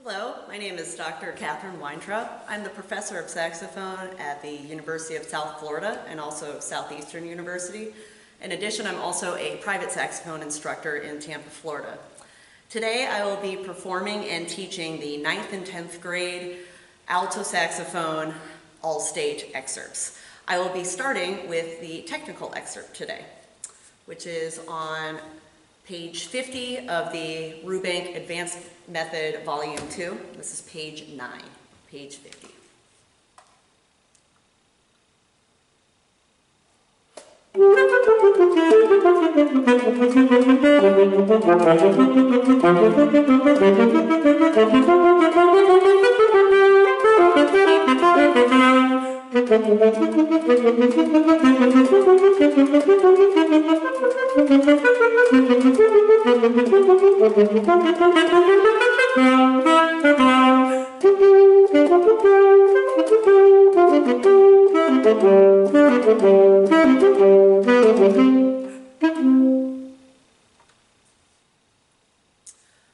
Hello, my name is Dr. Katherine Weintraub. I'm the professor of saxophone at the University of South Florida and also Southeastern University. In addition, I'm also a private saxophone instructor in Tampa, Florida. Today I will be performing and teaching the 9th and 10th grade Alto Saxophone Allstate excerpts. I will be starting with the technical excerpt today, which is on page 50 of the Rubank Advanced Method Volume 2. This is page 9, page 50.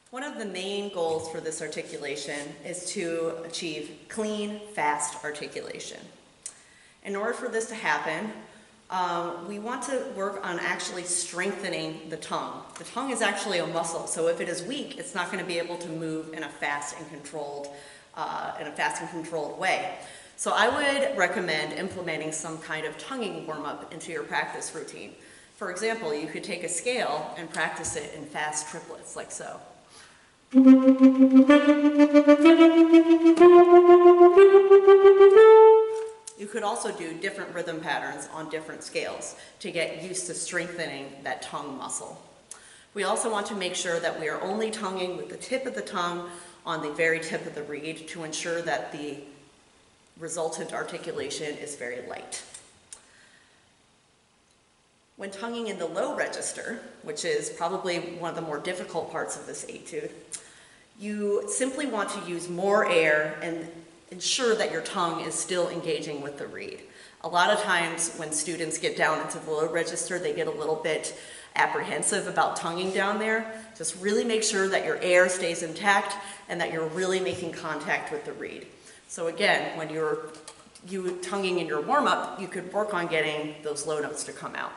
One of the main goals for this articulation is to achieve clean, fast articulation. In order for this to happen, we want to work on actually strengthening the tongue. The tongue is actually a muscle, so if it is weak, it's not going to be able to move in a fast and controlled way. So I would recommend implementing some kind of tonguing warm-up into your practice routine. For example, you could take a scale and practice it in fast triplets, like so. You could also do different rhythm patterns on different scales to get used to strengthening that tongue muscle. We also want to make sure that we are only tonguing with the tip of the tongue on the very tip of the reed to ensure that the resultant articulation is very light. When tonguing in the low register, which is probably one of the more difficult parts of this etude, you simply want to use more air and ensure that your tongue is still engaging with the reed. A lot of times when students get down into the low register, they get a little bit apprehensive about tonguing down there. Just really make sure that your air stays intact and that you're really making contact with the reed. So again, when you're tonguing in your warm-up, you could work on getting those low notes to come out.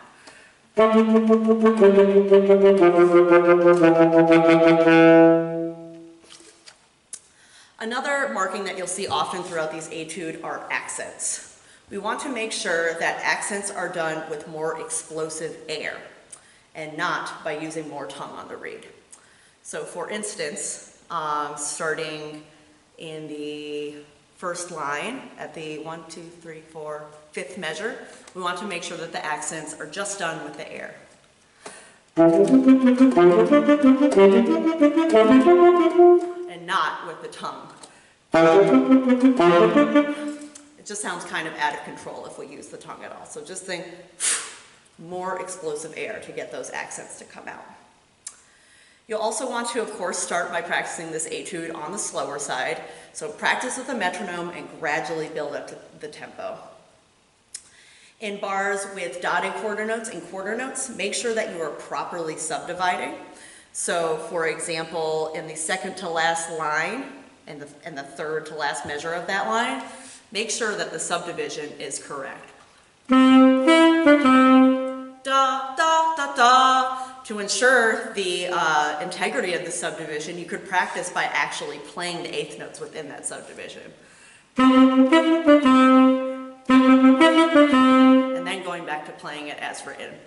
Another marking that you'll see often throughout these etudes are accents. We want to make sure that accents are done with more explosive air and not by using more tongue on the reed. So for instance, starting in the first line at the 1, 2, 3, 4, 5th measure, we want to make sure that the accents are just done with the air. And not with the tongue. It just sounds kind of out of control if we use the tongue at all. So just think more explosive air to get those accents to come out. You'll also want to, of course, start by practicing this etude on the slower side. So practice with a metronome and gradually build up to the tempo. In bars with dotted quarter notes and quarter notes, make sure that you are properly subdividing. So for example, in the second to last line and the third to last measure of that line, make sure that the subdivision is correct. Da, da, da, da. To ensure the integrity of the subdivision, you could practice by actually playing the 8th notes within that subdivision. And then going back to playing it as written.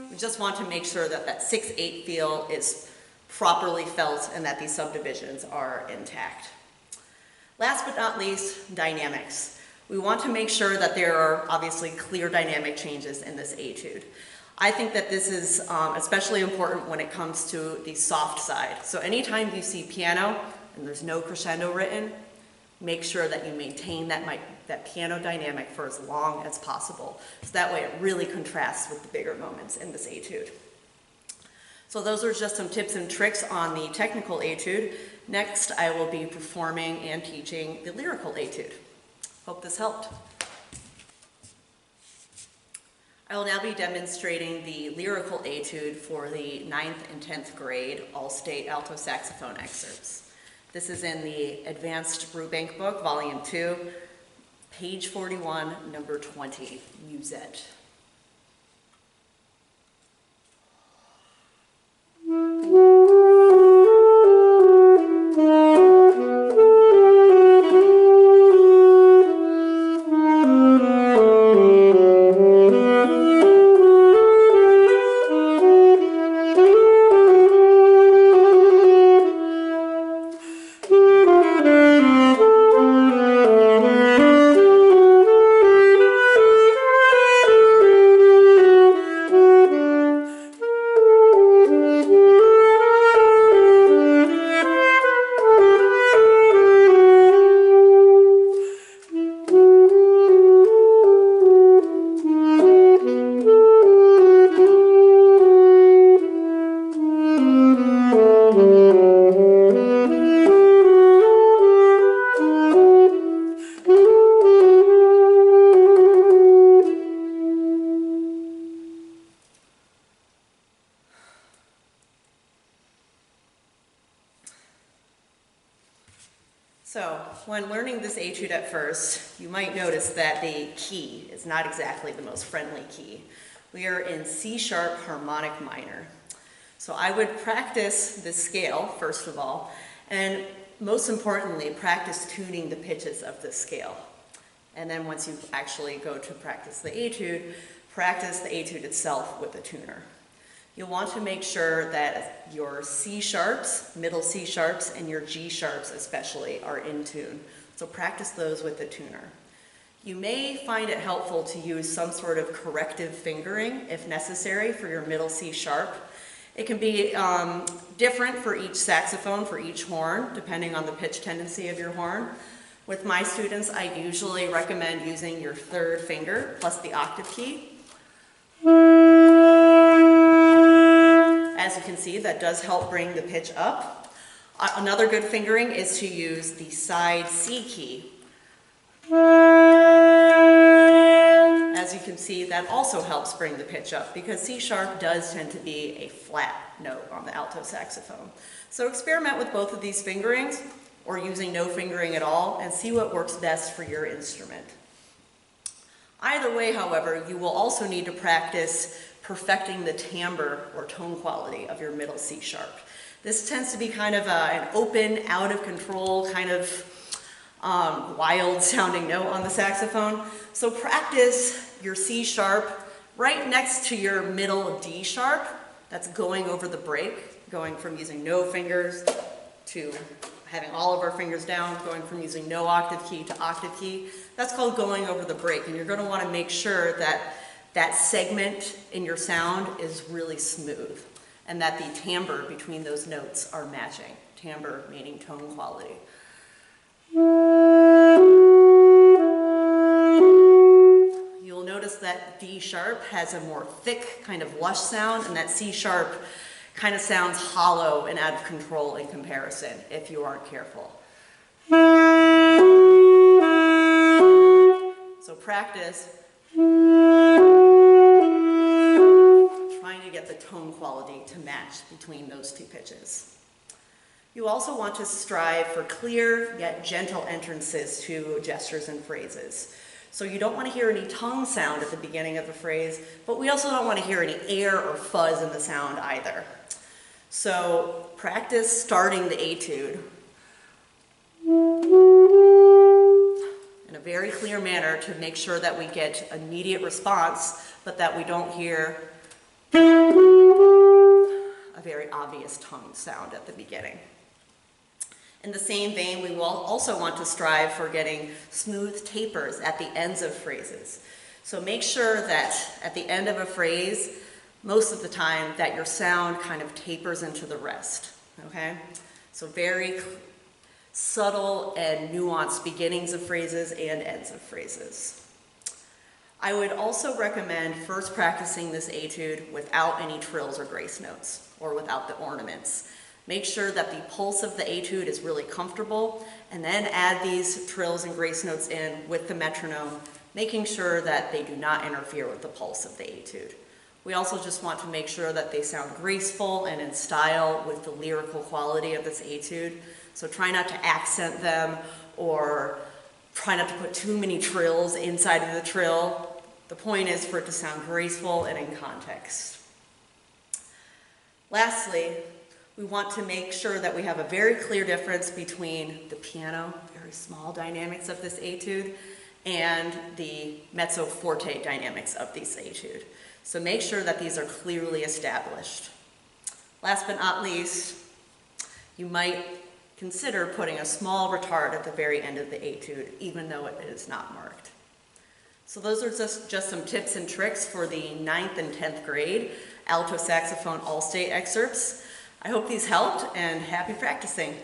We just want to make sure that that 6/8 feel is properly felt and that these subdivisions are intact. Last but not least, dynamics. We want to make sure that there are obviously clear dynamic changes in this etude. I think that this is especially important when it comes to the soft side. So anytime you see piano and there's no crescendo written, make sure that you maintain that piano dynamic for as long as possible. So that way it really contrasts with the bigger moments in this etude. So those are just some tips and tricks on the technical etude. Next, I will be performing and teaching the lyrical etude. Hope this helped. I will now be demonstrating the lyrical etude for the 9th and 10th grade Allstate Alto Saxophone excerpts. This is in the Advanced Brubank book, Volume 2, page 41, number 20, Musette. So, when learning this etude at first, you might notice that the key is not exactly the most friendly key. We are in C-sharp harmonic minor. So I would practice this scale, first of all, and most importantly, practice tuning the pitches of this scale. And then once you actually go to practice the etude itself with a tuner. You'll want to make sure that your C sharps, middle C sharps, and your G sharps especially are in tune. So practice those with the tuner. You may find it helpful to use some sort of corrective fingering if necessary for your middle C sharp. It can be different for each saxophone, for each horn, depending on the pitch tendency of your horn. With my students, I usually recommend using your third finger plus the octave key. As you can see, that does help bring the pitch up. Another good fingering is to use the side C key. As you can see, that also helps bring the pitch up because C sharp does tend to be a flat note on the alto saxophone. So experiment with both of these fingerings or using no fingering at all and see what works best for your instrument. Either way, however, you will also need to practice perfecting the timbre or tone quality of your middle C sharp. This tends to be kind of an open, out of control, kind of wild sounding note on the saxophone. So practice your C sharp right next to your middle D sharp. That's going over the break, going from using no fingers to having all of our fingers down, going from using no octave key to octave key. That's called going over the break, and you're going to want to make sure that that segment in your sound is really smooth and that the timbre between those notes are matching. Timbre meaning tone quality. You'll notice that D sharp has a more thick, kind of lush sound, and that C sharp kind of sounds hollow and out of control in comparison if you aren't careful. So practice trying to get the tone quality to match between those two pitches. You also want to strive for clear yet gentle entrances to gestures and phrases. So you don't want to hear any tongue sound at the beginning of a phrase, but we also don't want to hear any air or fuzz in the sound either. So practice starting the etude in a very clear manner to make sure that we get immediate response, but that we don't hear a very obvious tongue sound at the beginning. In the same vein, we will also want to strive for getting smooth tapers at the ends of phrases. So make sure that at the end of a phrase, most of the time, that your sound kind of tapers into the rest, okay? So very subtle and nuanced beginnings of phrases and ends of phrases. I would also recommend first practicing this etude without any trills or grace notes, or without the ornaments. Make sure that the pulse of the etude is really comfortable, and then add these trills and grace notes in with the metronome making sure that they do not interfere with the pulse of the etude. We also just want to make sure that they sound graceful and in style with the lyrical quality of this etude. So try not to accent them or try not to put too many trills inside of the trill. The point is for it to sound graceful and in context. Lastly, we want to make sure that we have a very clear difference between the piano, very small dynamics of this etude, and the mezzo forte dynamics of this etude. So make sure that these are clearly established. Last but not least, you might consider putting a small retard at the very end of the etude, even though it is not marked. So those are just some tips and tricks for the 9th and 10th grade Alto Saxophone Allstate excerpts. I hope these helped, and happy practicing.